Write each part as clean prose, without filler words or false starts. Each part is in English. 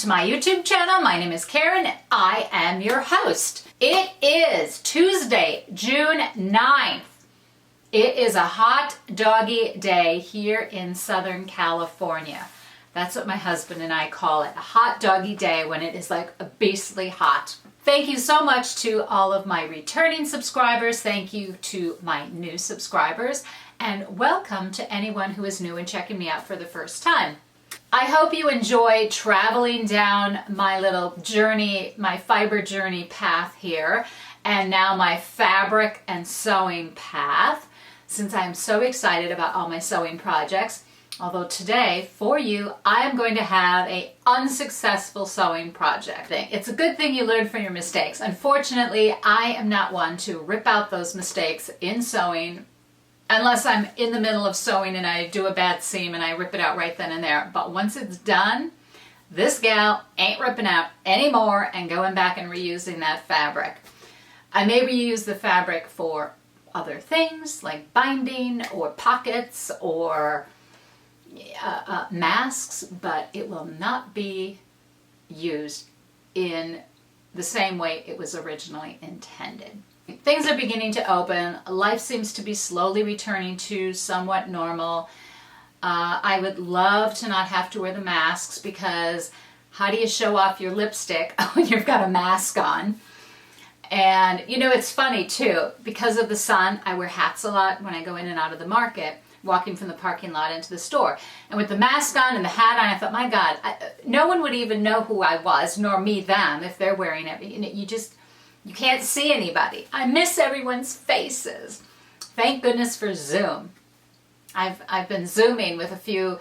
to my YouTube channel. My name is Karen. I am your host. It is Tuesday, June 9th. It is a hot doggy day here in Southern California. That's what my husband and I call it, a hot doggy day when it is like a beastly hot. Thank you so much to all of my returning subscribers. Thank you to my new subscribers. And welcome to anyone who is new and checking me out for the first time. I hope you enjoy traveling down my little journey, my fiber journey path here, and now my fabric and sewing path, since I am so excited about all my sewing projects. Although today, for you, I am going to have an unsuccessful sewing project. It's a good thing you learn from your mistakes. Unfortunately, I am not one to rip out those mistakes in sewing unless I'm in the middle of sewing and I do a bad seam and I rip it out right then and there. But once it's done, this gal ain't ripping out anymore and going back and reusing that fabric. I may reuse the fabric for other things like binding or pockets or masks, but it will not be used in the same way it was originally intended. Things are beginning to open. Life seems to be slowly returning to somewhat normal. I would love to not have to wear the masks, because how do you show off your lipstick when you've got a mask on? And you know, it's funny too, because of the sun, I wear hats a lot when I go in and out of the market, walking from the parking lot into the store. And with the mask on and the hat on, I thought, my God, no one would even know who I was, nor me them, if they're wearing it. You can't see anybody. I miss everyone's faces. Thank goodness for Zoom. I've been Zooming with a few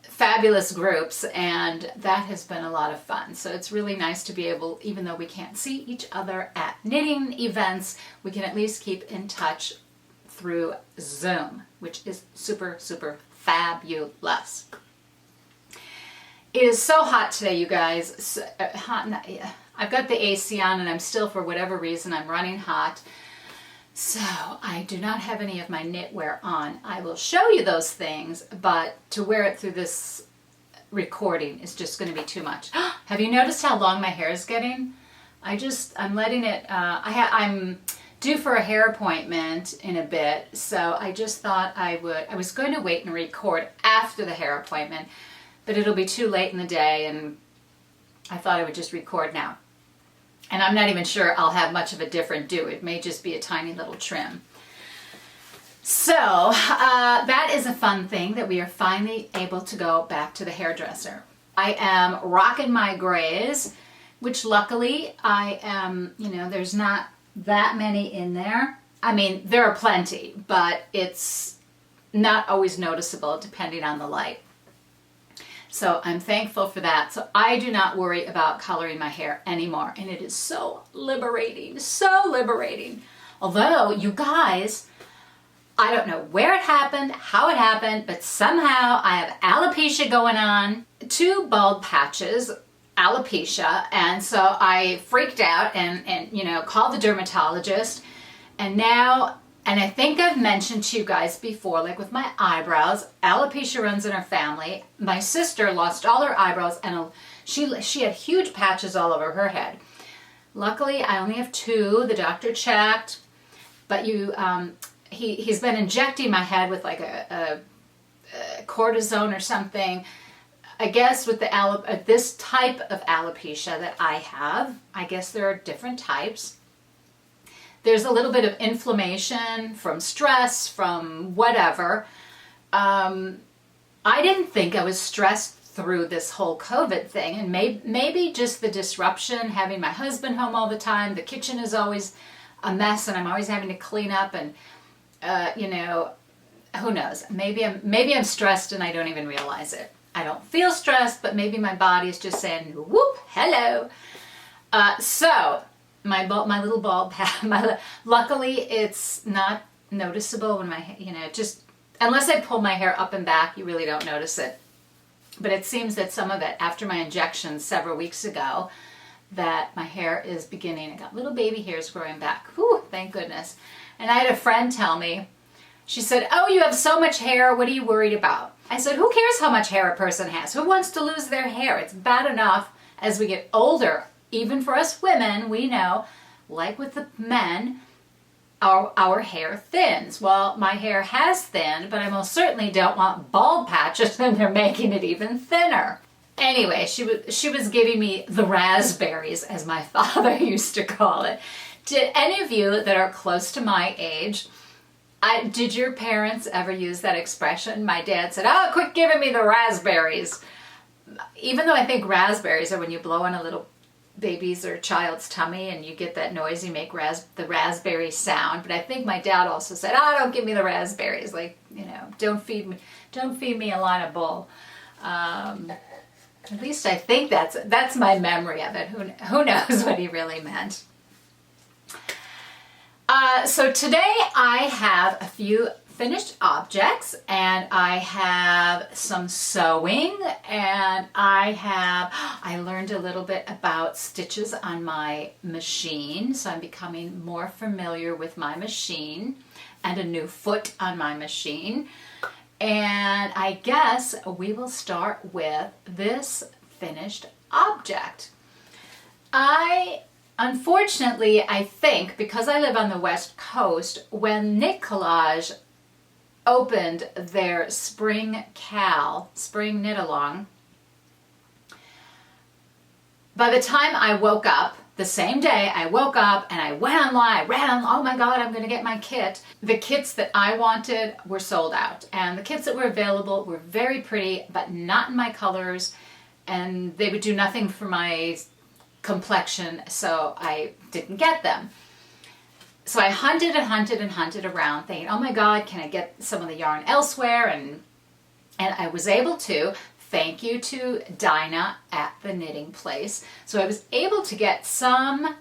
fabulous groups, and that has been a lot of fun. So it's really nice to be able, even though we can't see each other at knitting events, we can at least keep in touch through Zoom, which is super, super fabulous. It is so hot today, you guys. I've got the AC on and I'm still, for whatever reason, I'm running hot. So I do not have any of my knitwear on. I will show you those things, but to wear it through this recording is just going to be too much. Have you noticed how long my hair is getting? I'm letting it, I'm due for a hair appointment in a bit, so I just thought I was going to wait and record after the hair appointment, but it'll be too late in the day, and I thought I would just record now. And I'm not even sure I'll have much of a different do. It may just be a tiny little trim. So that is a fun thing, that we are finally able to go back to the hairdresser. I am rocking my grays, which luckily I am, there's not that many in there. I mean, there are plenty, but it's not always noticeable depending on the light. So I'm thankful for that. So I do not worry about coloring my hair anymore. And it is so liberating, so liberating. Although, you guys, I don't know where it happened, how it happened, but somehow I have alopecia going on, 2 bald patches, alopecia, and so I freaked out and called the dermatologist, and now, and I think I've mentioned to you guys before, like with my eyebrows, alopecia runs in our family. My sister lost all her eyebrows, and she had huge patches all over her head. Luckily, I only have 2. The doctor checked, but he's been injecting my head with like a cortisone or something. I guess with this type of alopecia that I have, I guess there are different types. There's a little bit of inflammation from stress, from whatever. I didn't think I was stressed through this whole COVID thing, and maybe just the disruption, having my husband home all the time. The kitchen is always a mess, and I'm always having to clean up, and who knows? Maybe I'm stressed and I don't even realize it. I don't feel stressed, but maybe my body is just saying, whoop, hello. So my little bald patch, luckily it's not noticeable when my, just, unless I pull my hair up and back, you really don't notice it. But it seems that some of it, after my injections several weeks ago, that my hair is beginning, I got little baby hairs growing back. Whew, thank goodness. And I had a friend tell me, she said, oh, you have so much hair, what are you worried about? I said, who cares how much hair a person has? Who wants to lose their hair? It's bad enough As we get older, even for us women, we know, like with the men, our hair thins. Well, my hair has thinned, but I most certainly don't want bald patches, and they're making it even thinner. Anyway, she was giving me the raspberries, as my father used to call it. Did any of you that are close to my age, did your parents ever use that expression? My dad said, "Oh, quit giving me the raspberries." Even though I think raspberries are when you blow on a little baby's or child's tummy and you get that noise, you make the raspberry sound. But I think my dad also said, "Oh, don't give me the raspberries. Like, you know, don't feed me a line of bull." At least I think that's my memory of it. Who knows what he really meant? So today I have a few finished objects, and I have some sewing, and I learned a little bit about stitches on my machine, so I'm becoming more familiar with my machine, and a new foot on my machine. And I guess we will start with this finished object. Unfortunately, I think, because I live on the West Coast, when Knit Collage opened their spring knit along, by the time I woke up, the same day I woke up and I went online, oh my God, I'm going to get my kit. The kits that I wanted were sold out, and the kits that were available were very pretty, but not in my colors, and they would do nothing for my complexion, so I didn't get them. So I hunted and hunted and hunted around, thinking, oh my God, can I get some of the yarn elsewhere? And I was able to, thank you to Dinah at the knitting place. So I was able to get some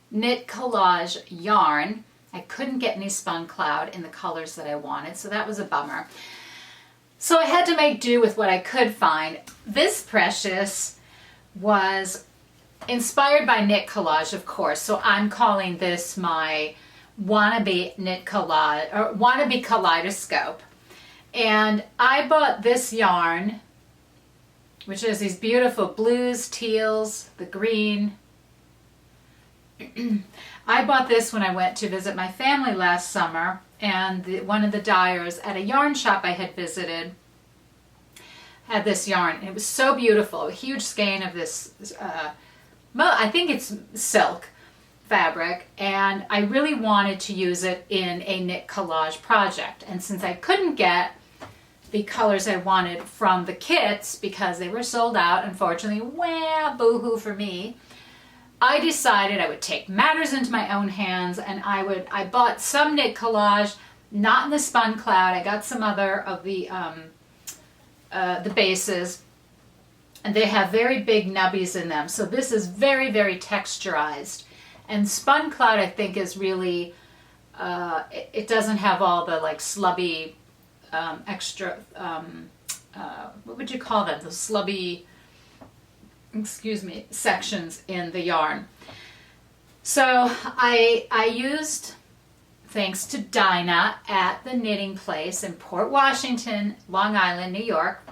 Knit Collage yarn. I couldn't get any Spun Cloud in the colors that I wanted, so that was a bummer. So I had to make do with what I could find. This precious was inspired by Knit Collage, of course, so I'm calling this my wannabe Knit Collage, or wannabe Kaleidoscope. And I bought this yarn, which is these beautiful blues, teals, the green. I bought this when I went to visit my family last summer, and one of the dyers at a yarn shop I had visited had this yarn. And it was so beautiful, a huge skein of this I think it's silk fabric, and I really wanted to use it in a Knit Collage project. And since I couldn't get the colors I wanted from the kits because they were sold out, unfortunately, well, boo-hoo for me, I decided I would take matters into my own hands, and I bought some Knit Collage, not in the Spun Cloud. I got some other of the bases, and they have very big nubbies in them. So this is very, very texturized. And Spun Cloud, I think, is really, it doesn't have all the like slubby extra, what would you call them? The slubby, sections in the yarn. So I used, thanks to Dinah at the knitting place in Port Washington, Long Island, New York,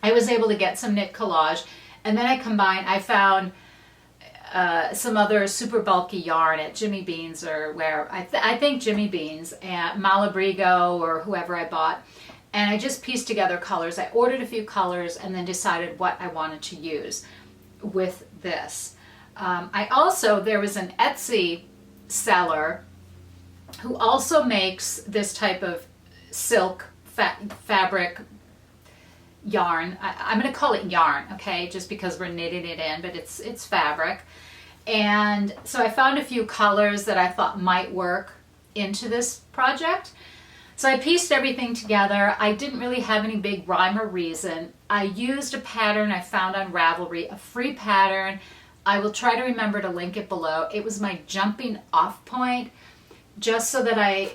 I was able to get some Knit Collage, and then I found some other super bulky yarn at Jimmy Bean's, or where, I think Jimmy Bean's, and Malabrigo, or whoever I bought, and I just pieced together colors. I ordered a few colors and then decided what I wanted to use with this. There was an Etsy seller who also makes this type of silk fabric yarn. I'm going to call it yarn, okay, just because we're knitting it in, but it's fabric. And so I found a few colors that I thought might work into this project. So I pieced everything together. I didn't really have any big rhyme or reason. I used a pattern I found on Ravelry, a free pattern. I will try to remember to link it below. It was my jumping off point, just so that I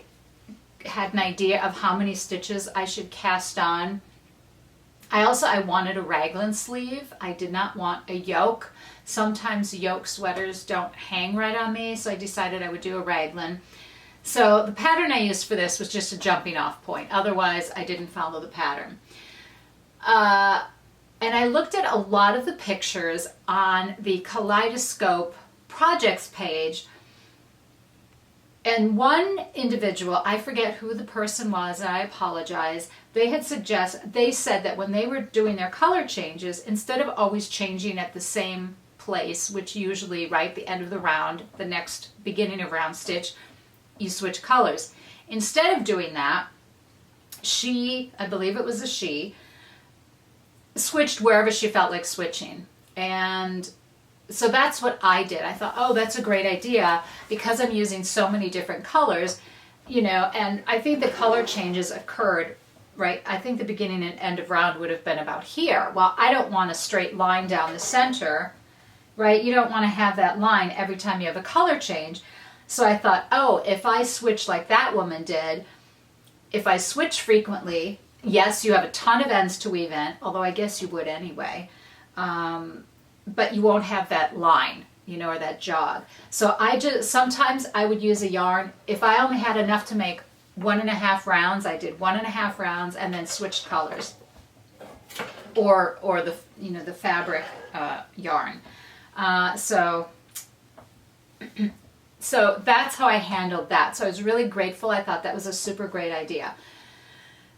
had an idea of how many stitches I should cast on. I wanted a raglan sleeve. I did not want a yoke. Sometimes yoke sweaters don't hang right on me, so I decided I would do a raglan. So the pattern I used for this was just a jumping off point. Otherwise, I didn't follow the pattern. And I looked at a lot of the pictures on the Kaleidoscope projects page, and one individual, I forget who the person was, and I apologize, they said that when they were doing their color changes, instead of always changing at the same place, which usually right the end of the round, the next beginning of round stitch, you switch colors. Instead of doing that, she, I believe it was a she, switched wherever she felt like switching. And so that's what I did. I thought, oh, that's a great idea because I'm using so many different colors, you know, and I think the color changes occurred, right? I think the beginning and end of round would have been about here. Well, I don't want a straight line down the center, right? You don't want to have that line every time you have a color change. So I thought, oh, if I switch like that woman did, if I switch frequently, yes, you have a ton of ends to weave in, although I guess you would anyway. But you won't have that line, you know, or that jog. So sometimes I would use a yarn. If I only had enough to make 1.5 rounds, I did 1.5 rounds and then switched colors. Or the, you know, the fabric yarn. So that's how I handled that. So I was really grateful. I thought that was a super great idea.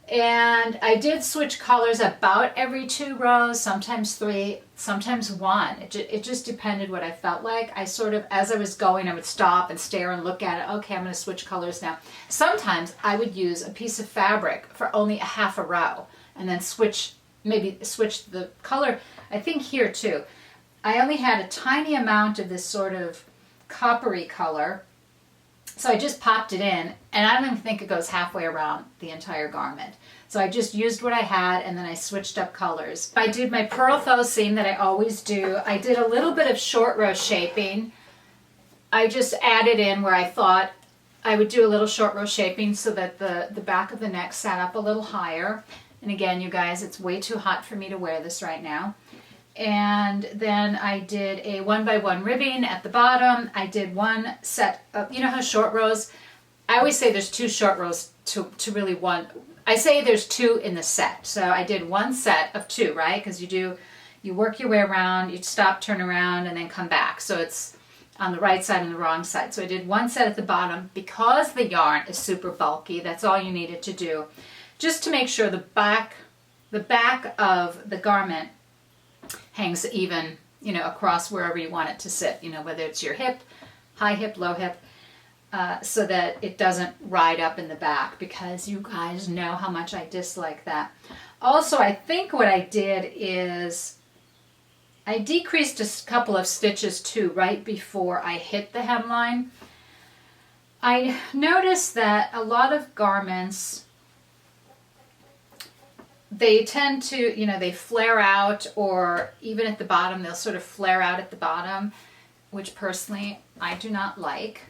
And I did switch colors about every 2 rows, sometimes 3, sometimes 1. It just depended what I felt like. I sort of, as I was going, I would stop and stare and look at it. Okay, I'm going to switch colors now. Sometimes I would use a piece of fabric for only a half a row and then maybe switch the color. I think here too. I only had a tiny amount of this sort of coppery color. So I just popped it in, and I don't even think it goes halfway around the entire garment. So I just used what I had, and then I switched up colors. I did my purl faux seam that I always do. I did a little bit of short row shaping. I just added in where I thought I would do a little short row shaping so that the back of the neck sat up a little higher. And again, you guys, it's way too hot for me to wear this right now. And then I did a 1x1 ribbing at the bottom. I did one set of, you know how short rows, I always say there's 2 short rows to really one. I say there's 2 in the set. So I did one set of 2, right? Because you work your way around, you stop, turn around, and then come back. So it's on the right side and the wrong side. So I did one set at the bottom. Because the yarn is super bulky, that's all you needed to do. Just to make sure the back of the garment hangs even, you know, across wherever you want it to sit, you know, whether it's your hip, high hip, low hip, so that it doesn't ride up in the back, because you guys know how much I dislike that. Also, I think what I did is I decreased a couple of stitches too right before I hit the hemline. I noticed that a lot of garments, they tend to, you know, they flare out, or even at the bottom, they'll sort of flare out at the bottom, which personally I do not like.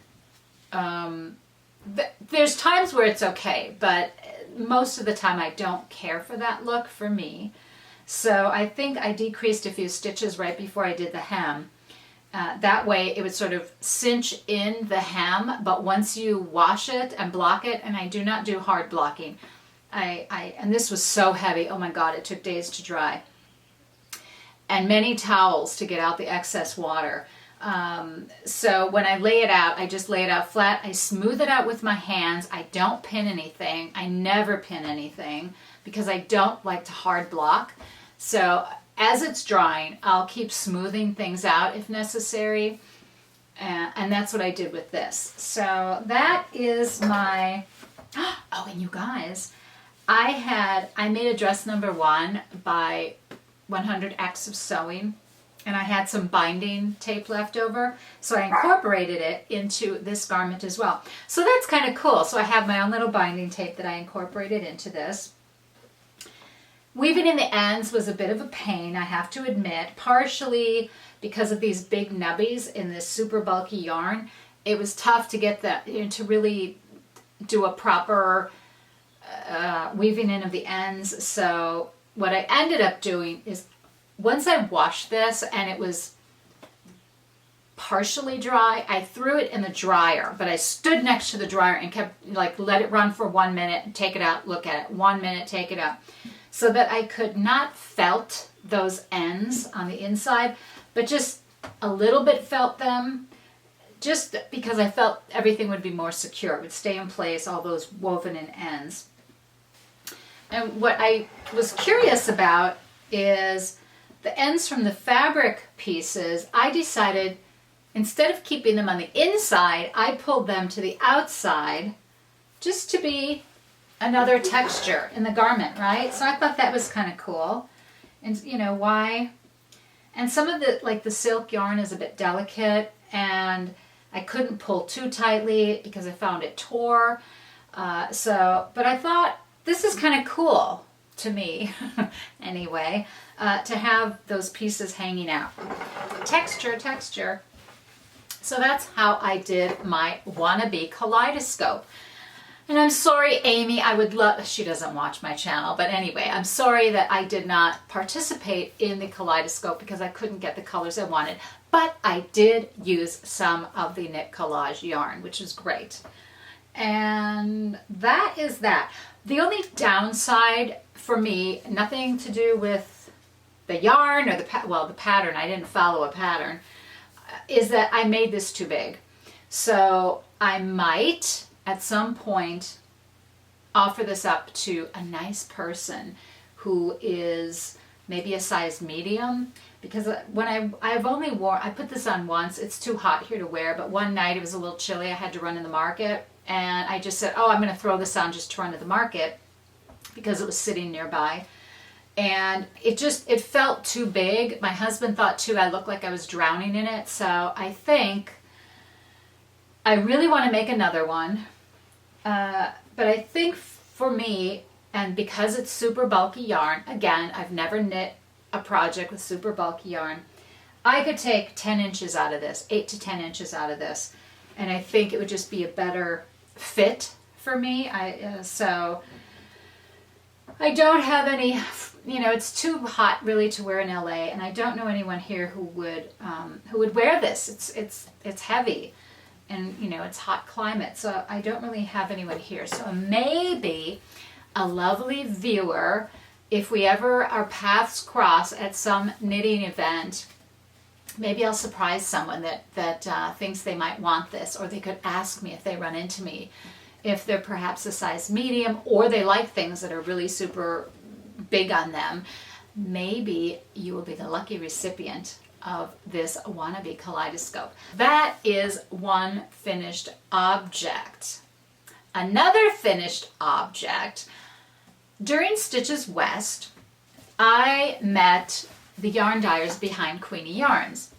There's times where it's okay, but most of the time I don't care for that look for me. So I think I decreased a few stitches right before I did the hem. That way it would sort of cinch in the hem, but once you wash it and block it, and I do not do hard blocking, and this was so heavy, oh my God, it took days to dry. And many towels to get out the excess water. So when I lay it out, I just lay it out flat. I smooth it out with my hands. I don't pin anything. I never pin anything because I don't like to hard block. So as it's drying, I'll keep smoothing things out if necessary. And that's what I did with this. So that is my, oh, and you guys, I made a dress number 1 by 100x of sewing, and I had some binding tape left over, so I incorporated it into this garment as well. So that's kind of cool. So I have my own little binding tape that I incorporated into this. Weaving in the ends was a bit of a pain, I have to admit, partially because of these big nubbies in this super bulky yarn. It was tough to get that, you know, to really do a proper weaving in of the ends. So what I ended up doing is, once I washed this and it was partially dry, I threw it in the dryer, but I stood next to the dryer and kept, like, let it run for 1 minute, take it out, look at it, 1 minute, take it out. so that I could not felt those ends on the inside, but just a little bit felt them, just because I felt everything would be more secure. It would stay in place, all those woven in ends. And what I was curious about is the ends from the fabric pieces. I decided, instead of keeping them on the inside, I pulled them to the outside just to be another texture in the garment, right? So I thought that was kind of cool. And you know why? And some of the, like the silk yarn is a bit delicate, and I couldn't pull too tightly because I found it tore. But I thought this is kind of cool to me, anyway, to have those pieces hanging out. Texture, texture. So that's how I did my wannabe kaleidoscope. And I'm sorry, Amy, I would love, she doesn't watch my channel, but anyway, I'm sorry that I did not participate in the kaleidoscope because I couldn't get the colors I wanted, but I did use some of the knit collage yarn, which is great. And that is that. The only downside for me, nothing to do with the yarn or the pattern, I didn't follow a pattern, is that I made this too big. So I might at some point offer this up to a nice person who is maybe a size medium, because when I've only worn, I put this on once, it's too hot here to wear, but one night it was a little chilly, I had to run in the market, and I just said, oh, I'm going to throw this on just to run to the market because it was sitting nearby. And it felt too big. My husband thought too I looked like I was drowning in it. So I think I really want to make another one. But I think for me, and because it's super bulky yarn, again, I've never knit a project with super bulky yarn, I could take 10 inches out of this, 8 to 10 inches out of this. And I think it would just be a better fit for me. So I don't have any, it's too hot really to wear in LA, and I don't know anyone here who would wear this. It's heavy, and it's hot climate, so I don't really have anyone here. So maybe a lovely viewer, if we ever our paths cross at some knitting event, maybe I'll surprise someone that thinks they might want this, or they could ask me if they run into me, if they're perhaps a size medium, or they like things that are really super big on them. Maybe you will be the lucky recipient of this wannabe kaleidoscope. That is one finished object. Another finished object, during Stitches West, I met the yarn dyers behind Queenie Yarns.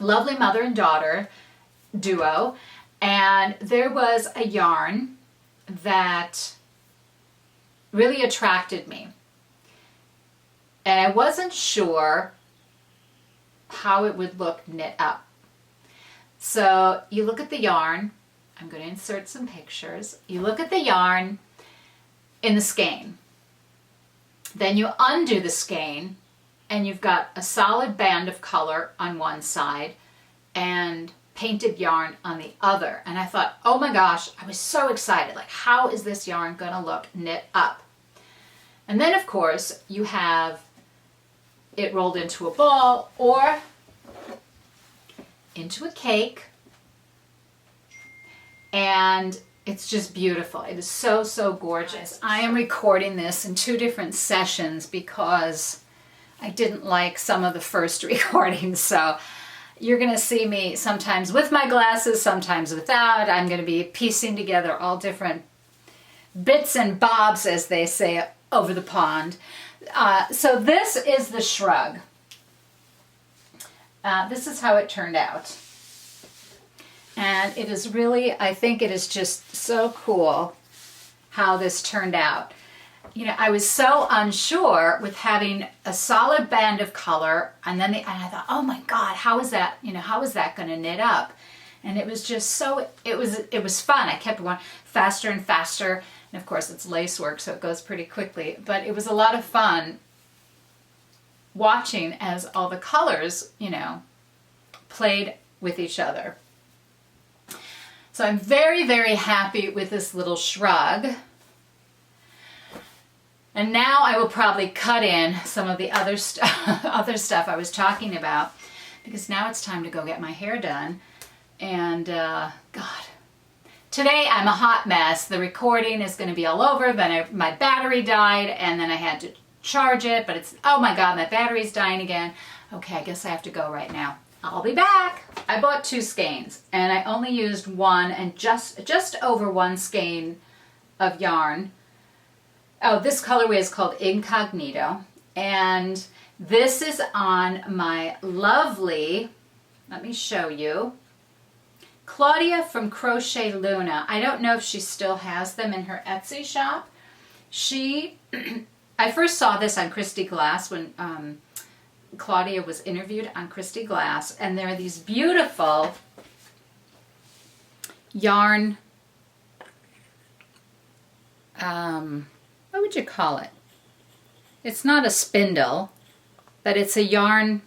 Lovely mother and daughter duo, and there was a yarn that really attracted me. And I wasn't sure how it would look knit up. So you look at the yarn, I'm going to insert some pictures. You look at the yarn in the skein. Then you undo the skein, and you've got a solid band of color on one side and painted yarn on the other. And I thought, oh my gosh, I was so excited. Like, how is this yarn going to look knit up? And then, of course, you have it rolled into a ball or into a cake. And it's just beautiful. It is so, so gorgeous. I am recording this in 2 different sessions because I didn't like some of the first recordings. So you're going to see me sometimes with my glasses, sometimes without. I'm going to be piecing together all different bits and bobs, as they say over the pond. So this is the shrug. This is how it turned out. And it is really, I think it is just so cool how this turned out. I was so unsure with having a solid band of color, and then I thought, oh my God, how is that, how is that going to knit up? And it was just so, it was fun. I kept going faster and faster. And of course it's lace work, so it goes pretty quickly, but it was a lot of fun watching as all the colors, played with each other. So I'm very, very happy with this little shrug. And now I will probably cut in some of the other stuff I was talking about, because now it's time to go get my hair done. And God, today I'm a hot mess. The recording is going to be all over. Then my battery died, and then I had to charge it, but oh my God, my battery's dying again. Okay, I guess I have to go right now. I'll be back. I bought 2 skeins, and I only used one and just over 1 skein of yarn. Oh, this colorway is called Incognito, and this is on my lovely, let me show you, Claudia from Crochet Luna. I don't know if she still has them in her Etsy shop. I first saw this on Christy Glass when Claudia was interviewed on Christy Glass, and there are these beautiful yarn, what would you call it? It's not a spindle, but it's a yarn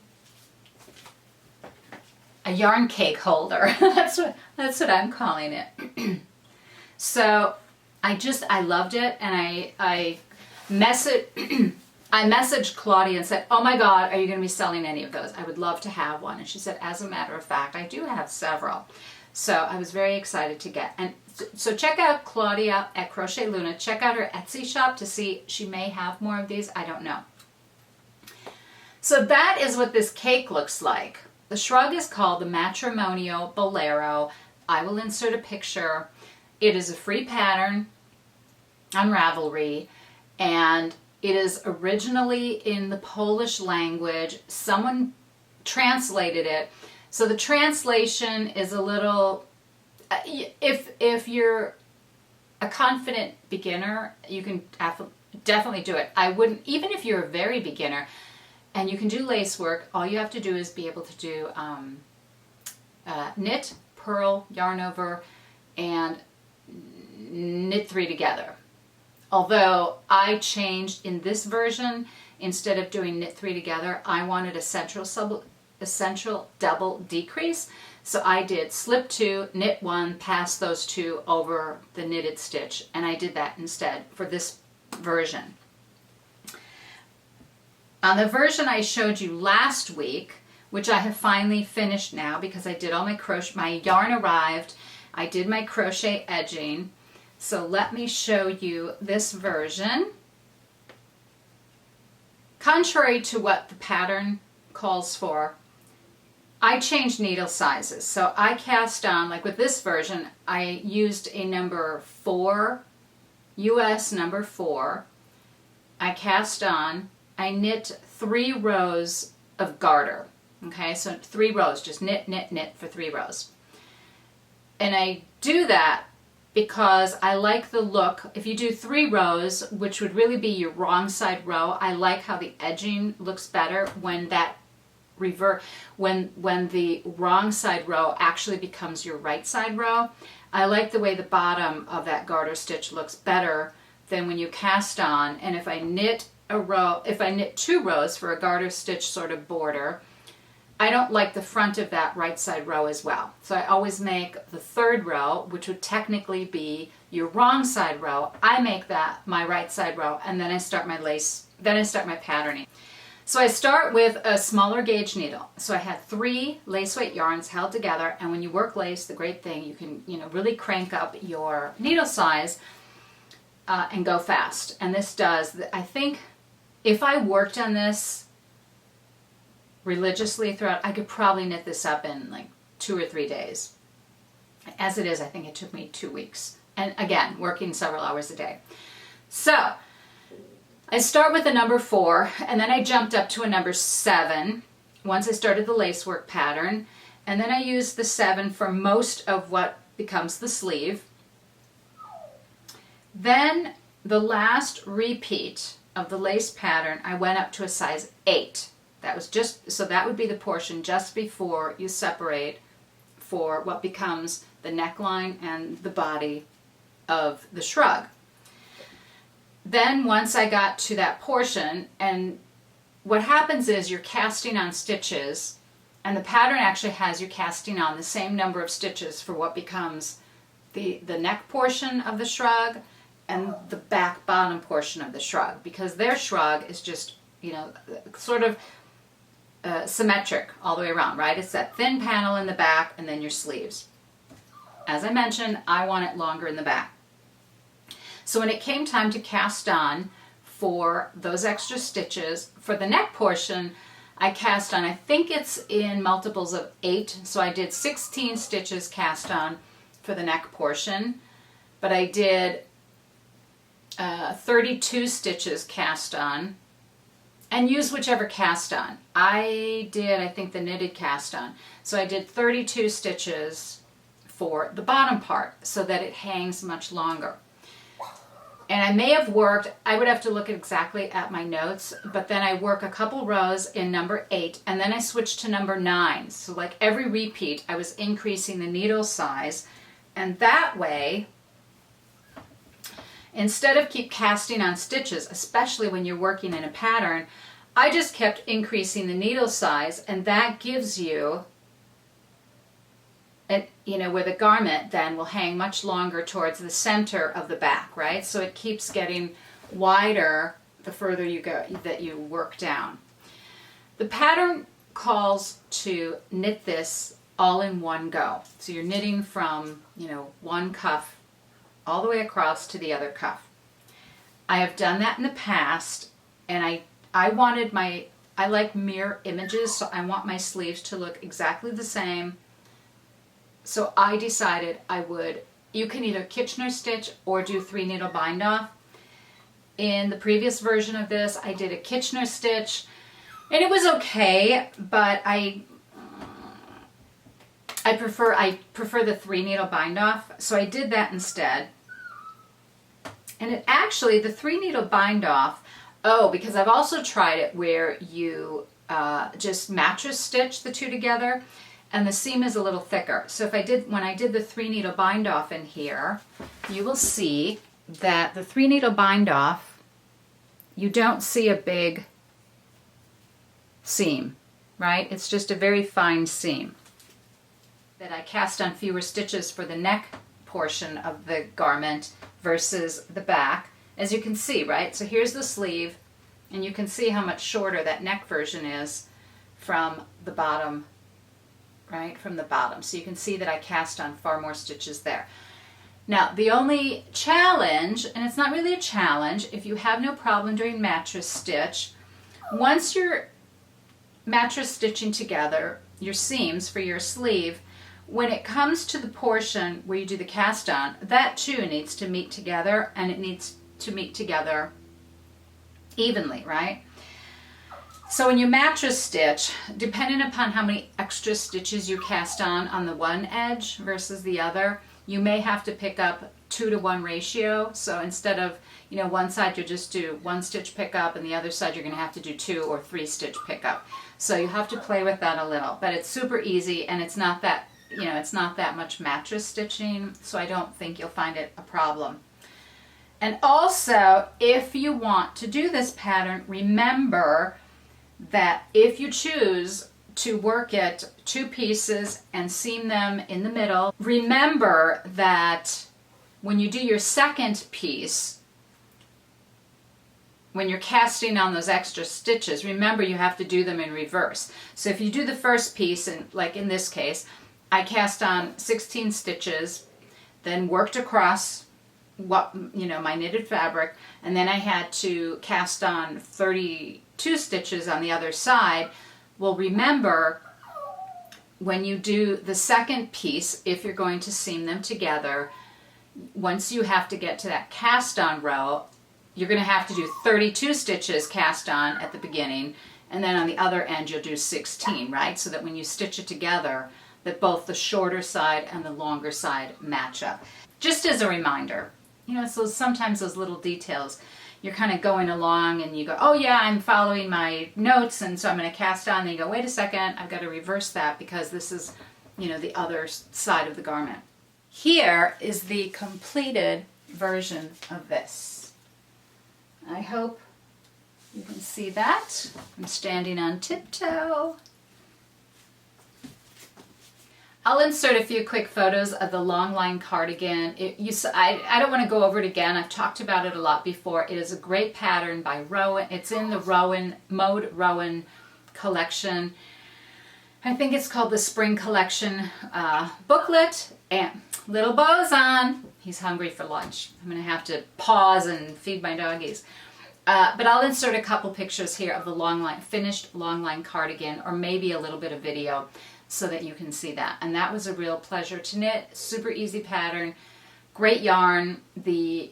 cake holder. That's what I'm calling it. So I loved it, and I messaged Claudia and said, oh my God, are you going to be selling any of those? I would love to have one. And she said, as a matter of fact, I do have several. So I was very excited to get. And so check out Claudia at Crochet Luna. Check out her Etsy shop to see, she may have more of these. I don't know. So that is what this cake looks like. The shrug is called the Matrimonio Bolero. I will insert a picture. It is a free pattern on Ravelry, and it is originally in the Polish language. Someone translated it. So the translation is a little, if you're a confident beginner, you can definitely do it. I wouldn't, even if you're a very beginner and you can do lace work, all you have to do is be able to do knit, purl, yarn over, and knit 3 together. Although I changed in this version, instead of doing knit 3 together, I wanted a central double decrease. So I did slip 2, knit 1, pass those 2 over the knitted stitch, and I did that instead for this version. On the version I showed you last week, which I have finally finished now because I did all my crochet, my yarn arrived, I did my crochet edging. So let me show you this version. Contrary to what the pattern calls for, I changed needle sizes. So I cast on, like with this version, I used a number 4, US number 4. I cast on, I knit 3 rows of garter. Okay, so 3 rows, just knit, knit, knit for 3 rows. And I do that because I like the look. If you do 3 rows, which would really be your wrong side row, I like how the edging looks better when that when the wrong side row actually becomes your right side row. I like the way the bottom of that garter stitch looks better than when you cast on. And if I knit a row, if I knit 2 rows for a garter stitch sort of border, I don't like the front of that right side row as well. So I always make the 3rd row, which would technically be your wrong side row. I make that my right side row, and then I start my lace, then I start my patterning. So I start with a smaller gauge needle. So I had 3 lace weight yarns held together, and when you work lace, the great thing, you can really crank up your needle size and go fast. And this does, I think if I worked on this religiously throughout, I could probably knit this up in like 2 or 3 days. As it is, I think it took me 2 weeks. And again, working several hours a day. So I start with a number 4, and then I jumped up to a number 7 once I started the lacework pattern, and then I used the 7 for most of what becomes the sleeve. Then the last repeat of the lace pattern, I went up to a size 8. That was just, so that would be the portion just before you separate for what becomes the neckline and the body of the shrug. Then once I got to that portion, and what happens is you're casting on stitches, and the pattern actually has you casting on the same number of stitches for what becomes the neck portion of the shrug and the back bottom portion of the shrug, because their shrug is just, you know, sort of symmetric all the way around, right? It's that thin panel in the back and then your sleeves. As I mentioned, I want it longer in the back. So when it came time to cast on for those extra stitches, for the neck portion, I cast on, I think it's in multiples of 8, so I did 16 stitches cast on for the neck portion, but I did 32 stitches cast on, and use whichever cast on. I did, I think, the knitted cast on, so I did 32 stitches for the bottom part so that it hangs much longer. And I may have worked, I would have to look exactly at my notes, but then I work a couple rows in number 8, and then I switch to number 9. So like every repeat, I was increasing the needle size, and that way, instead of keep casting on stitches, especially when you're working in a pattern, I just kept increasing the needle size, and that gives you, you know, where the garment then will hang much longer towards the center of the back, right? So it keeps getting wider the further you go, that you work down. The pattern calls to knit this all in one go. So you're knitting from, you know, one cuff all the way across to the other cuff. I have done that in the past, and I wanted I like mirror images, so I want my sleeves to look exactly the same. So I decided you can either Kitchener stitch or do 3 needle bind off. In the previous version of this, I did a Kitchener stitch, and it was okay, but I prefer the 3 needle bind off, so I did that instead. And it actually, the 3 needle bind off, because I've also tried it where you just mattress stitch the two together, and the seam is a little thicker. So when I did the 3 needle bind off in here, you will see that the 3 needle bind off, you don't see a big seam, right? It's just a very fine seam. That I cast on fewer stitches for the neck portion of the garment versus the back, as you can see, right? So here's the sleeve, and you can see how much shorter that neck version is from the bottom, right? From the bottom. So you can see that I cast on far more stitches there. Now, the only challenge, and it's not really a challenge, if you have no problem doing mattress stitch, once you're mattress stitching together your seams for your sleeve, when it comes to the portion where you do the cast on, that too needs to meet together, and it needs to meet together evenly, right? So when you mattress stitch, depending upon how many extra stitches you cast on the one edge versus the other, you may have to pick up 2-to-1 ratio. So instead of, you know, one side you'll just do 1 stitch pickup, and the other side you're going to have to do 2 or 3 stitch pickup. So you have to play with that a little, but it's super easy, and it's not that, you know, it's not that much mattress stitching, so I don't think you'll find it a problem. And also, if you want to do this pattern, remember that if you choose to work it 2 pieces and seam them in the middle, remember that when you do your second piece, when you're casting on those extra stitches, remember you have to do them in reverse. So if you do the first piece, and like in this case, I cast on 16 stitches, then worked across my knitted fabric, and then I had to cast on 32 stitches on the other side. Well, remember, when you do the second piece, if you're going to seam them together, once you have to get to that cast on row, you're going to have to do 32 stitches cast on at the beginning, and then on the other end you'll do 16, right? So that when you stitch it together, that both the shorter side and the longer side match up. Just as a reminder, you know, so sometimes those little details, you're kind of going along and you go, oh yeah, I'm following my notes, and so I'm going to cast on, and you go, wait a second, I've got to reverse that because this is, you know, the other side of the garment. Here is the completed version of this. I hope you can see that. I'm standing on tiptoe. I'll insert a few quick photos of the long line cardigan. I don't want to go over it again. I've talked about it a lot before. It is a great pattern by Rowan. It's in the Mode Rowan collection. I think it's called the Spring Collection booklet. And little Boson, he's hungry for lunch. I'm going to have to pause and feed my doggies. But I'll insert a couple pictures here of the finished long line cardigan, or maybe a little bit of video, so that you can see that. And that was a real pleasure to knit. Super easy pattern, great yarn, the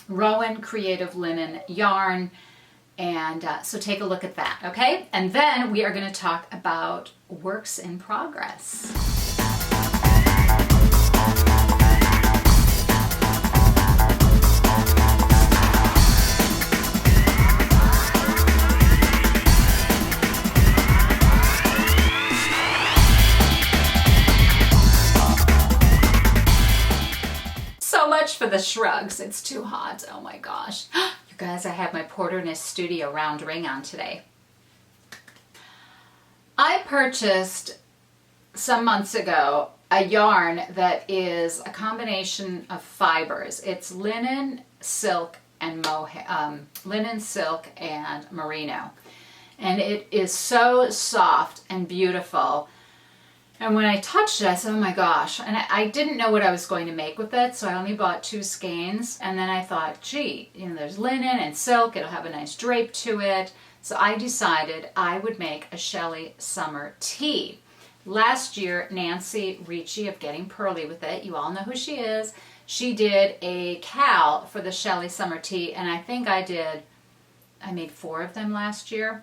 Rowan Creative Linen yarn. And so take a look at that, okay? And then we are going to talk about works in progress. So much for the shrugs. It's too hot. Oh my gosh. You guys, I have my Porter Knit Studio round ring on today. I purchased some months ago a yarn that is a combination of fibers. It's linen, silk, and merino. And it is so soft and beautiful. And when I touched it, I said, oh my gosh. And I didn't know what I was going to make with it, so I only bought 2 skeins. And then I thought, gee, there's linen and silk. It'll have a nice drape to it. So I decided I would make a Shelley summer tee. Last year, Nancy Ricci of Getting Pearly with It, you all know who she is, she did a cal for the Shelley summer tee. And I think I made 4 of them last year.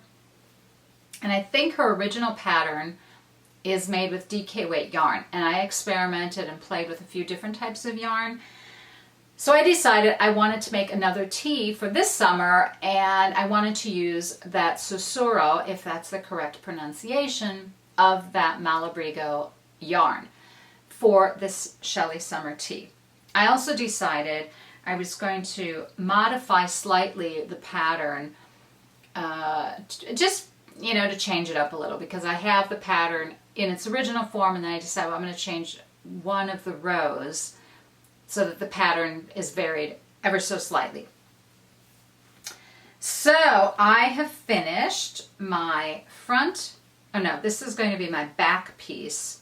And I think her original pattern is made with DK weight yarn, and I experimented and played with a few different types of yarn. So I decided I wanted to make another tee for this summer, and I wanted to use that Susuro, if that's the correct pronunciation, of that Malabrigo yarn for this Shelley summer tee. I also decided I was going to modify slightly the pattern, just to change it up a little, because I have the pattern in its original form, and then I decided, well, I'm going to change one of the rows so that the pattern is varied ever so slightly. So I have finished my this is going to be my back piece.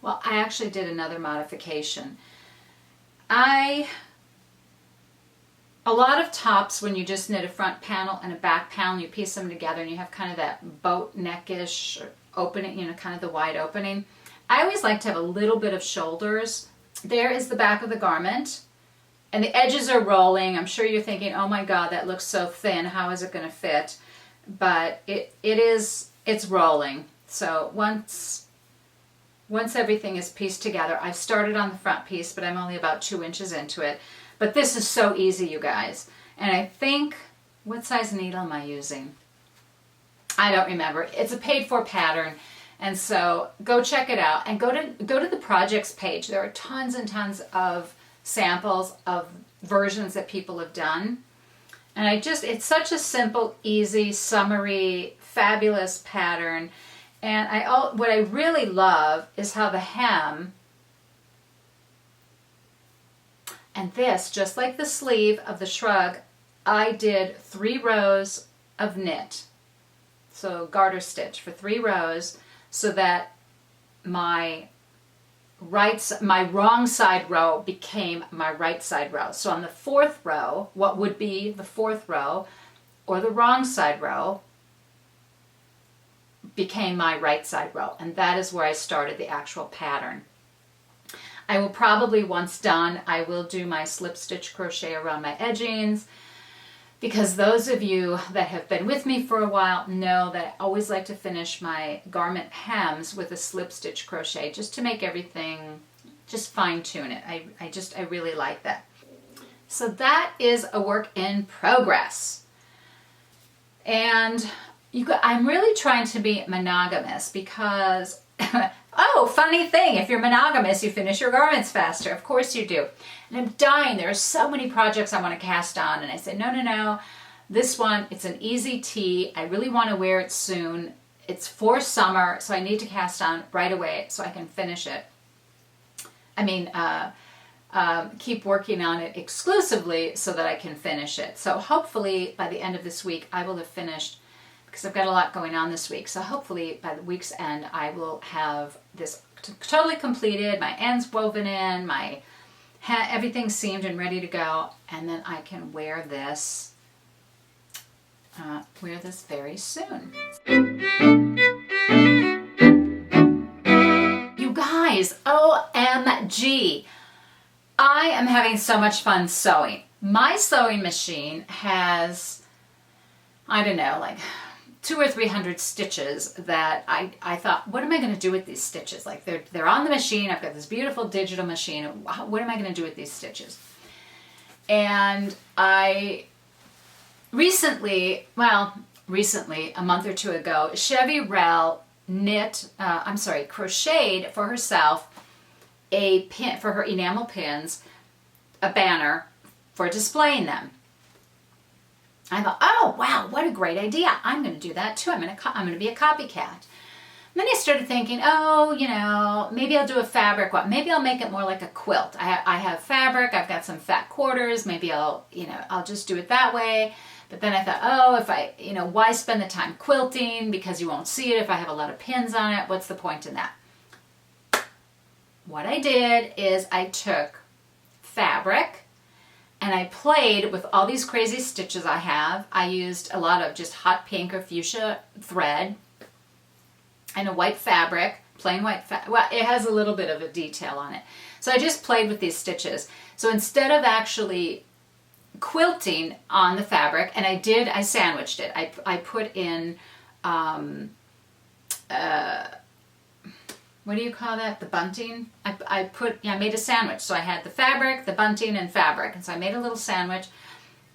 Well, I actually did another modification. A lot of tops, when you just knit a front panel and a back panel, you piece them together and you have kind of that boat neckish opening, kind of the wide opening. I always like to have a little bit of shoulders. There is the back of the garment, and the edges are rolling. I'm sure you're thinking, oh my God, that looks so thin. How is it going to fit? But it's rolling. So once everything is pieced together, I've started on the front piece, but I'm only about 2 inches into it. But this is so easy, you guys. And I think, what size needle am I using? I don't remember. It's a paid-for pattern. And so go check it out. And go to the projects page. There are tons and tons of samples of versions that people have done. And it's such a simple, easy, summery, fabulous pattern. And what I really love is how the hem, and this, just like the sleeve of the shrug, I did 3 rows of knit. So garter stitch for 3 rows, so that my wrong side row became my right side row. So on the 4th row, what would be the 4th row, or the wrong side row, became my right side row. And that is where I started the actual pattern. I will probably, once done, I will do my slip stitch crochet around my edgings, because those of you that have been with me for a while know that I always like to finish my garment hems with a slip stitch crochet, just to make everything, just fine tune it. I really like that. So that is a work in progress. And I'm really trying to be monogamous, because oh, funny thing, if you're monogamous, you finish your garments faster. Of course you do. And I'm dying. There are so many projects I want to cast on. And I said, no. This one, it's an easy tee. I really want to wear it soon. it's for summer, so I need to cast on right away so I can finish it. I mean, keep working on it exclusively so that I can finish it. So hopefully by the end of this week I will have finished, because I've got a lot going on this week. So hopefully by the week's end I will have this totally completed, my ends woven in, my everything seamed and ready to go, and then I can wear this very soon. You guys, OMG, I am having so much fun sewing. My sewing machine has, I don't know, like 200 or 300 stitches that I thought, what am I going to do with these stitches? Like they're on the machine. I've got this beautiful digital machine. What am I going to do with these stitches? And I recently, a month or two ago, Chevy Rell crocheted for herself a pin for her enamel pins, a banner for displaying them. I thought, oh wow, what a great idea! I'm going to do that too. I'm going to be a copycat. And then I started thinking, oh, you know, maybe I'll do a fabric one. Maybe I'll make it more like a quilt. I have fabric. I've got some fat quarters. Maybe I'll just do it that way. But then I thought, oh, why spend the time quilting? Because you won't see it if I have a lot of pins on it. What's the point in that? What I did is I took fabric and I played with all these crazy stitches I have. I used a lot of just hot pink or fuchsia thread and a white fabric, plain white fabric. Well, it has a little bit of a detail on it. So I just played with these stitches. So instead of actually quilting on the fabric, and I sandwiched it. I put in, what do you call that? The bunting? I made a sandwich. So I had the fabric, the bunting, and fabric. And so I made a little sandwich,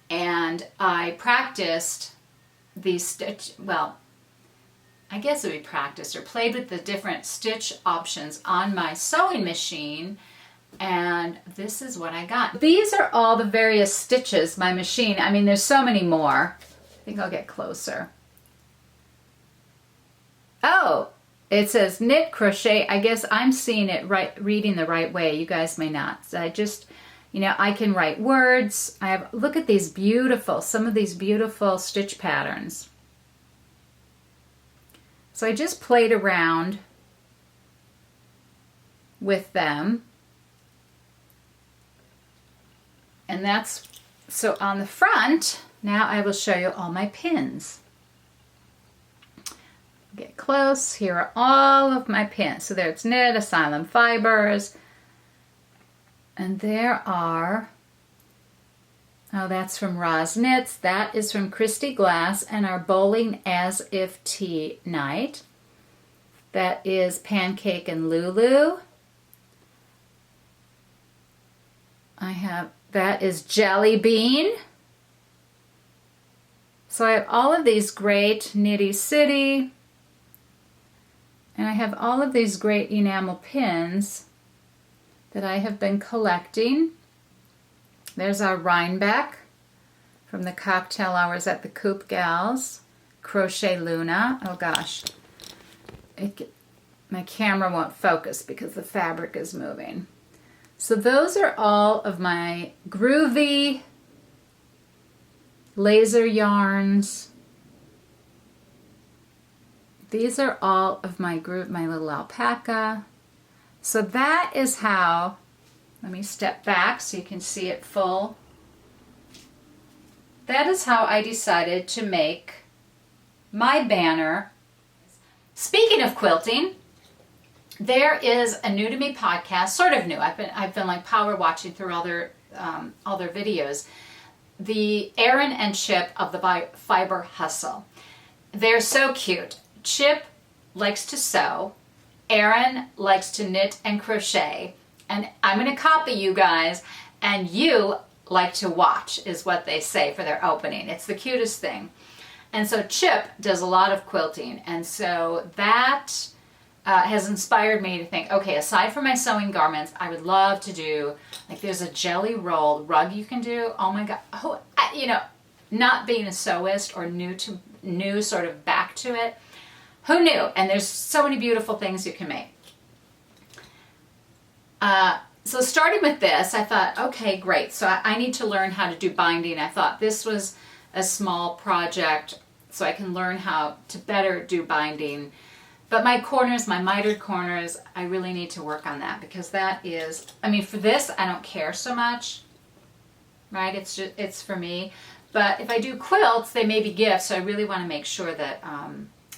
and I practiced these I guess it would be practiced or played with the different stitch options on my sewing machine, and this is what I got. These are all the various stitches my machine, I mean there's so many more. I think I'll get closer. Oh, it says knit, crochet. I guess I'm seeing it right, reading the right way. You guys may not. So I just, I can write words. Look at these some of these beautiful stitch patterns. So I just played around with them. And so on the front, now I will show you all my pins. Get close. Here are all of my pins. So there's knit, Asylum Fibers. And there are, that's from Roz Knits. That is from Christy Glass and our Bowling As If Tea Night. That is Pancake and Lulu. That is Jelly Bean. So I have all of these great Nitty City. And I have all of these great enamel pins that I have been collecting. There's our Rhinebeck from the Cocktail Hours at the Coop Gals. Crochet Luna. Oh gosh. My camera won't focus because the fabric is moving. So those are all of my groovy laser yarns. These are all of my little alpaca. So that is how, let me step back so you can see it full. That is how I decided to make my banner. Speaking of quilting, there is a New to Me podcast, sort of new. I've been like power watching through all their videos. The Erin and Chip of the Fiber Hustle. They're so cute. Chip likes to sew. Erin likes to knit and crochet. And I'm going to copy you guys. And you like to watch, is what they say for their opening. It's the cutest thing. And so Chip does a lot of quilting. And so that has inspired me to think, okay, aside from my sewing garments, I would love to do, like there's a jelly roll rug you can do. Oh my God. Not being a sewist or new sort of back to it, Who knew? And there's so many beautiful things you can make. So starting with this, I thought, okay, great. So I need to learn how to do binding. I thought this was a small project so I can learn how to better do binding. But my corners, my mitered corners, I really need to work on that, because that is, I mean, for this, I don't care so much, right? It's for me. But if I do quilts, they may be gifts, so I really want to make sure that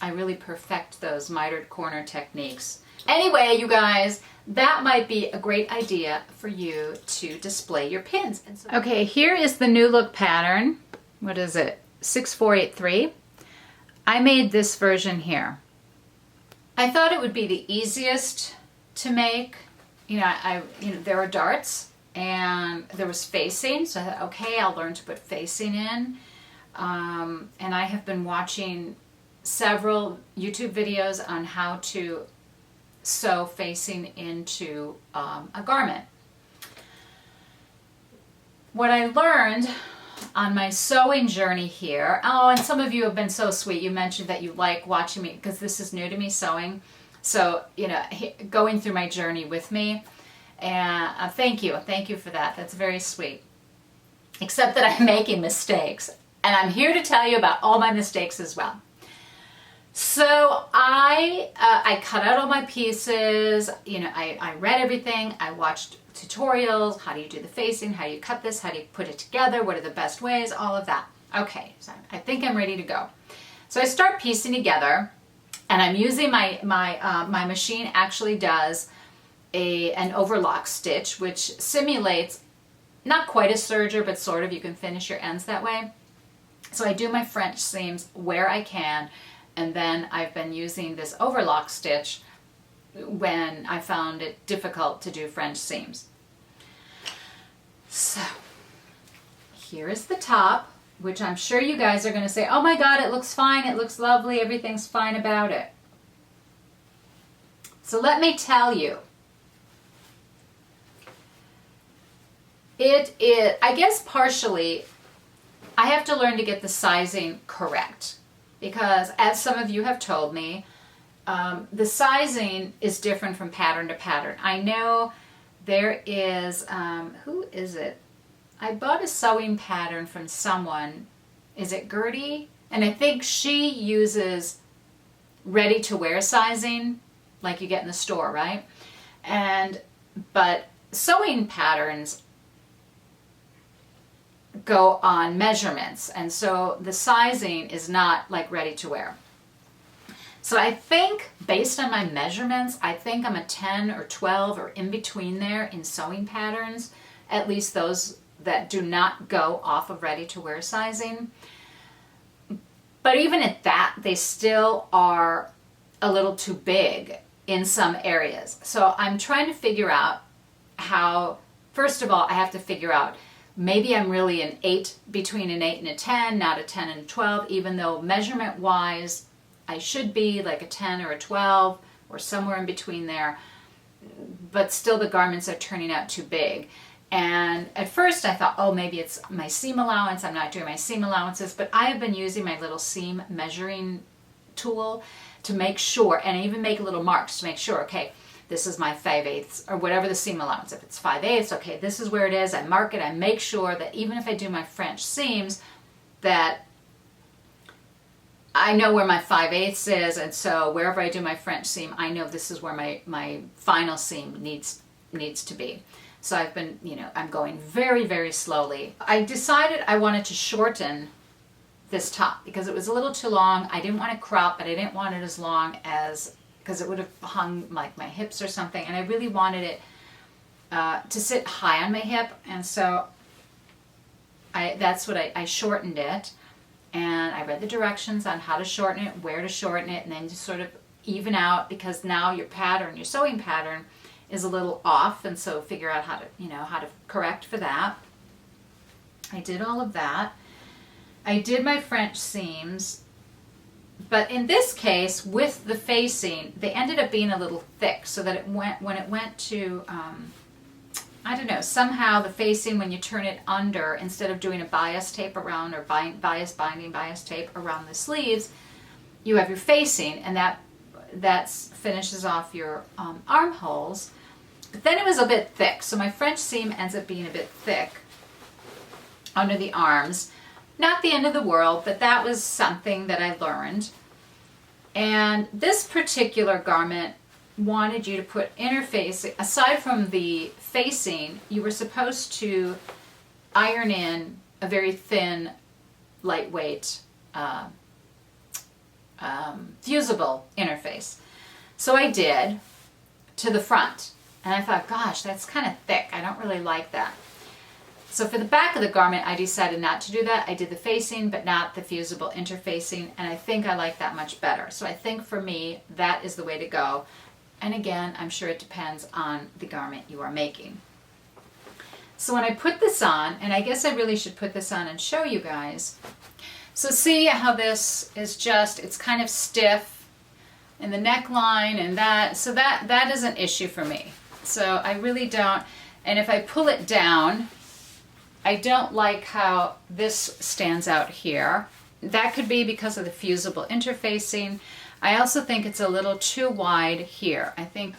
I really perfect those mitered corner techniques. Anyway, you guys, that might be a great idea for you to display your pins. Okay, here is the new look pattern. What is it? 6483. I made this version here. I thought it would be the easiest to make. You know, there are darts and there was facing, so I thought, okay, I'll learn to put facing in. And I have been watching several YouTube videos on how to sew facing into a garment. What I learned on my sewing journey here, oh, and some of you have been so sweet. You mentioned that you like watching me, because this is new to me, sewing. So, you know, going through my journey with me. And thank you for that. That's very sweet. Except that I'm making mistakes. And I'm here to tell you about all my mistakes as well. So I cut out all my pieces, you know, I read everything, I watched tutorials, how do you do the facing, how do you cut this, how do you put it together, what are the best ways, all of that. Okay, so I think I'm ready to go. So I start piecing together, and I'm using my machine actually does an overlock stitch, which simulates, not quite a serger, but sort of, you can finish your ends that way. So I do my French seams where I can, and then I've been using this overlock stitch when I found it difficult to do French seams. So here is the top, which I'm sure you guys are going to say, oh my God, it looks fine, it looks lovely, everything's fine about it. So let me tell you, it is, I guess partially, I have to learn to get the sizing correct. Because, as some of you have told me, the sizing is different from pattern to pattern. I know there is, who is it? I bought a sewing pattern from someone. Is it Gertie? And I think she uses ready-to-wear sizing, like you get in the store, right? But sewing patterns go on measurements, and so the sizing is not like ready to wear. So I think, based on my measurements, I think I'm a 10 or 12 or in between there in sewing patterns, at least those that do not go off of ready to wear sizing. But even at that, they still are a little too big in some areas. So I'm trying to figure out how, first of all, I have to figure out, maybe I'm really an 8, between an 8 and a 10, not a 10 and a 12, even though measurement-wise I should be like a 10 or a 12 or somewhere in between there. But still the garments are turning out too big. And at first I thought, oh, maybe it's my seam allowance. I'm not doing my seam allowances. But I have been using my little seam measuring tool to make sure, and I even make little marks to make sure, okay, this is my 5/8 or whatever the seam allowance. If it's 5/8, okay, this is where it is. I mark it. I make sure that even if I do my French seams, that I know where my 5/8 is, and so wherever I do my French seam, I know this is where my final seam needs to be. So I've been, you know, I'm going very, very slowly. I decided I wanted to shorten this top because it was a little too long. I didn't want to crop, but I didn't want it as long as, because it would have hung like my hips or something, and I really wanted it to sit high on my hip, and so that's what I shortened it, and I read the directions on how to shorten it, where to shorten it, and then just sort of even out, because now your pattern, your sewing pattern, is a little off, and so figure out how to, you know, how to correct for that. I did all of that. I did my French seams. But in this case, with the facing, they ended up being a little thick, so that when it went to, I don't know, somehow the facing, when you turn it under, instead of doing a bias tape around, or bias binding, bias tape around the sleeves, you have your facing, and that finishes off your armholes. But then it was a bit thick, so my French seam ends up being a bit thick under the arms. Not the end of the world, but that was something that I learned. And this particular garment wanted you to put interfacing, aside from the facing, you were supposed to iron in a very thin, lightweight, fusible interface. So I did to the front. And I thought, gosh, that's kind of thick. I don't really like that. So for the back of the garment, I decided not to do that. I did the facing, but not the fusible interfacing. And I think I like that much better. So I think for me, that is the way to go. And again, I'm sure it depends on the garment you are making. So when I put this on, and I guess I really should put this on and show you guys. So see how this is just, it's kind of stiff in the neckline and that. So that is an issue for me. So I really don't, and if I pull it down, I don't like how this stands out here. That could be because of the fusible interfacing. I also think it's a little too wide here. I think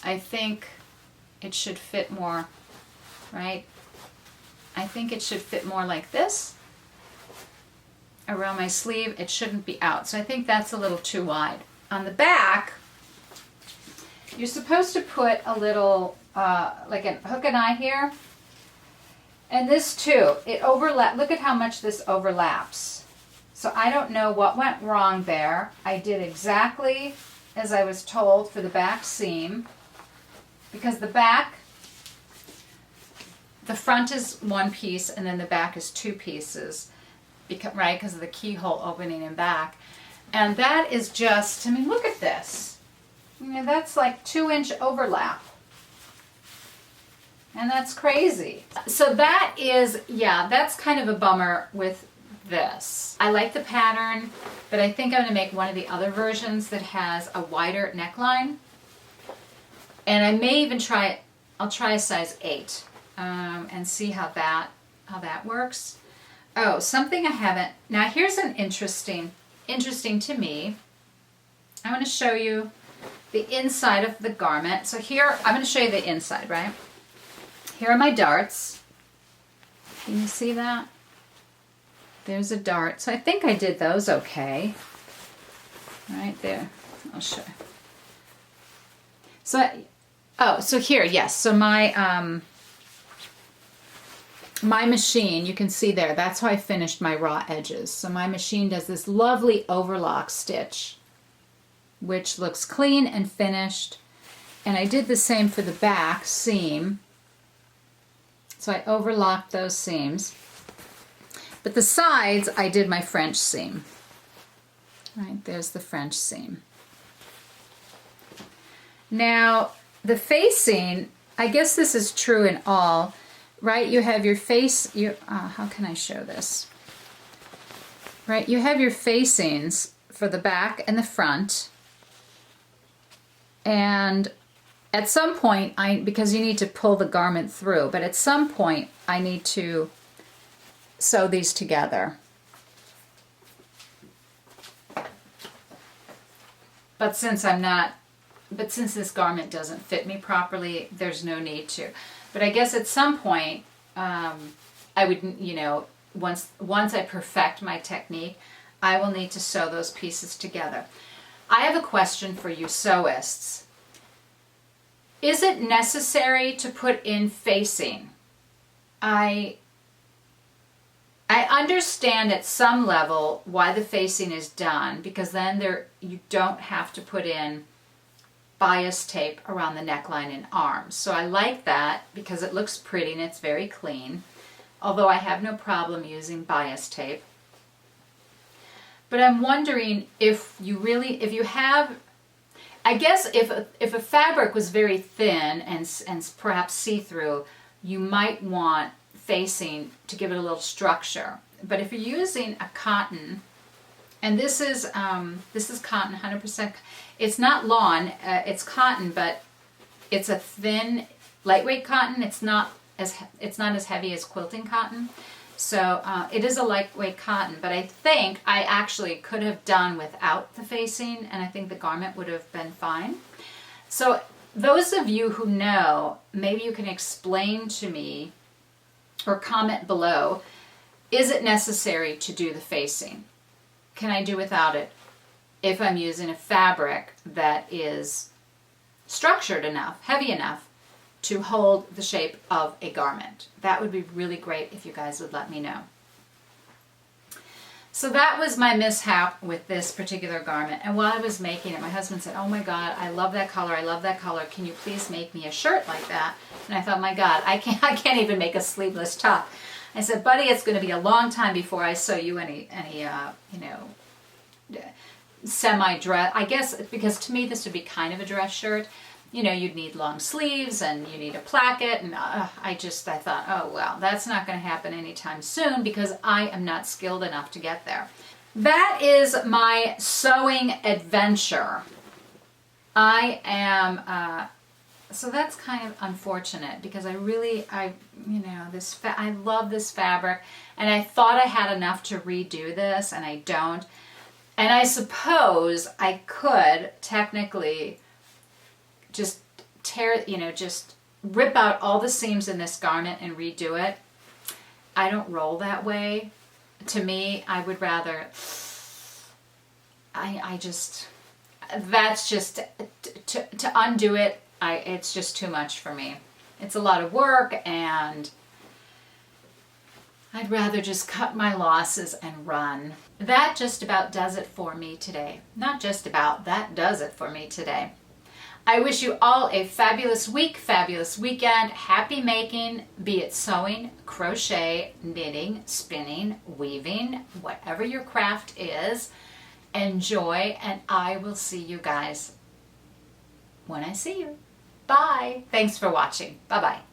it should fit more, right? I think it should fit more like this around my sleeve. It shouldn't be out. So I think that's a little too wide. On the back, you're supposed to put a little, like a hook and eye here. And this too, it overlaps. Look at how much this overlaps. So I don't know what went wrong there. I did exactly as I was told for the back seam. Because the back, the front is one piece and then the back is two pieces. Right, because of the keyhole opening in back. And that is just, I mean, look at this. You know, that's like 2-inch overlap. And that's crazy. So that is, yeah, that's kind of a bummer with this. I like the pattern, but I think I'm going to make one of the other versions that has a wider neckline. And I may even try it, I'll try a size 8 and see how that works. Oh, something I haven't, now here's an interesting to me. I want to show you the inside of the garment. So here, I'm going to show you the inside, right? Here are my darts. Can you see that? There's a dart. So I think I did those okay. Right there. I'll show you. So, so here, yes. So my my machine, you can see there, that's how I finished my raw edges. So my machine does this lovely overlock stitch, which looks clean and finished. And I did the same for the back seam. So I overlocked those seams. But the sides, I did my French seam. Right, there's the French seam. Now, the facing, I guess this is true in all, right? You have your face, how can I show this? Right, you have your facings for the back and the front. And at some point, because you need to pull the garment through, but at some point I need to sew these together. But since this garment doesn't fit me properly, there's no need to. But I guess at some point, I would, you know, once I perfect my technique, I will need to sew those pieces together. I have a question for you sewists. Is it necessary to put in facing? I understand at some level why the facing is done, because then you don't have to put in bias tape around the neckline and arms. So I like that because it looks pretty and it's very clean, although I have no problem using bias tape. But I'm wondering if you have, I guess if a fabric was very thin and perhaps see-through, you might want facing to give it a little structure. But if you're using a cotton, and this is cotton, 100%. It's not lawn, it's cotton, but it's a thin, lightweight cotton. It's not as heavy as quilting cotton. So it is a lightweight cotton, but I think I actually could have done without the facing, and I think the garment would have been fine. So those of you who know, maybe you can explain to me or comment below, is it necessary to do the facing? Can I do without it if I'm using a fabric that is structured enough, heavy enough, to hold the shape of a garment? That would be really great if you guys would let me know. So that was my mishap with this particular garment. And while I was making it, my husband said, oh my God, I love that color. I love that color. Can you please make me a shirt like that? And I thought, my God, I can't even make a sleeveless top. I said, buddy, it's going to be a long time before I sew you any semi-dress. I guess because to me this would be kind of a dress shirt. You know, you'd need long sleeves and you need a placket, and I thought, oh well, that's not going to happen anytime soon because I am not skilled enough to get there. That is my sewing adventure. I am, so that's kind of unfortunate because I love this fabric, and I thought I had enough to redo this, and I don't. And I suppose I could technically just just rip out all the seams in this garment and redo it. I don't roll that way. To me, I would rather, that's just, to undo it, it's just too much for me. It's a lot of work, and I'd rather just cut my losses and run. That just about does it for me today. Not just about, that does it for me today. I wish you all a fabulous week, fabulous weekend. Happy making, be it sewing, crochet, knitting, spinning, weaving, whatever your craft is. Enjoy, and I will see you guys when I see you. Bye. Thanks for watching. Bye-bye.